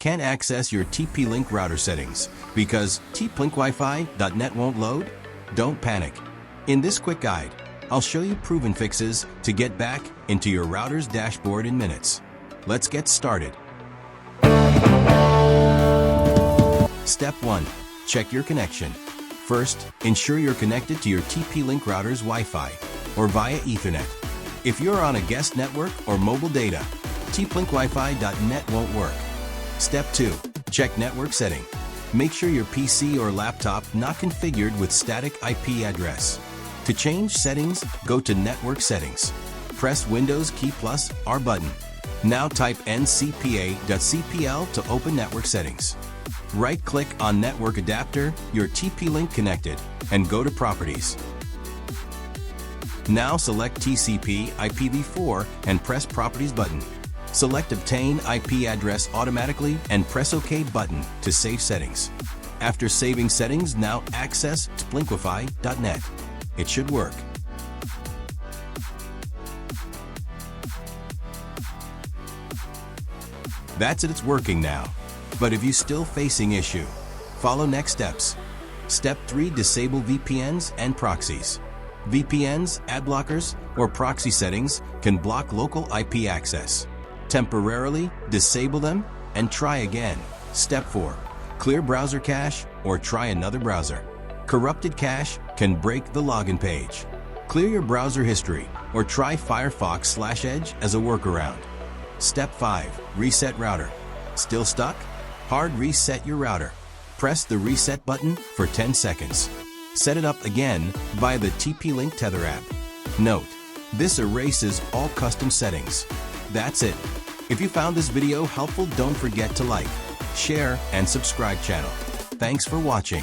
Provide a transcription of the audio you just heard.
Can't access your TP-Link router settings because tplinkwifi.net won't load? Don't panic. In this quick guide, I'll show you proven fixes to get back into your router's dashboard in minutes. Let's get started. Step 1. Check your connection. First, ensure you're connected to your TP-Link router's Wi-Fi or via Ethernet. If you're on a guest network or mobile data, tplinkwifi.net won't work. Step 2. Check network setting. Make sure your PC or laptop not configured with static IP address. To change settings, go to Network Settings. Press Windows key plus R button. Now type ncpa.cpl to open Network Settings. Right-click on Network Adapter, your TP-Link connected, and go to Properties. Now select TCP IPv4 and press Properties button. Select Obtain IP address automatically and press OK button to save settings. After saving settings, now access tplinkwifi.net. It should work. That's it, it's working now. But if you're still facing issue, follow next steps. Step 3. Disable VPNs and proxies. VPNs, ad blockers, or proxy settings can block local IP access. Temporarily disable them and try again. Step 4. Clear browser cache or try another browser. Corrupted cache can break the login page. Clear your browser history or try Firefox/Edge as a workaround. Step 5. Reset router. Still stuck? Hard reset your router. Press the reset button for 10 seconds. Set it up again via the TP-Link Tether app. Note, this erases all custom settings. That's it. If you found this video helpful, don't forget to like, share, and subscribe channel. Thanks for watching.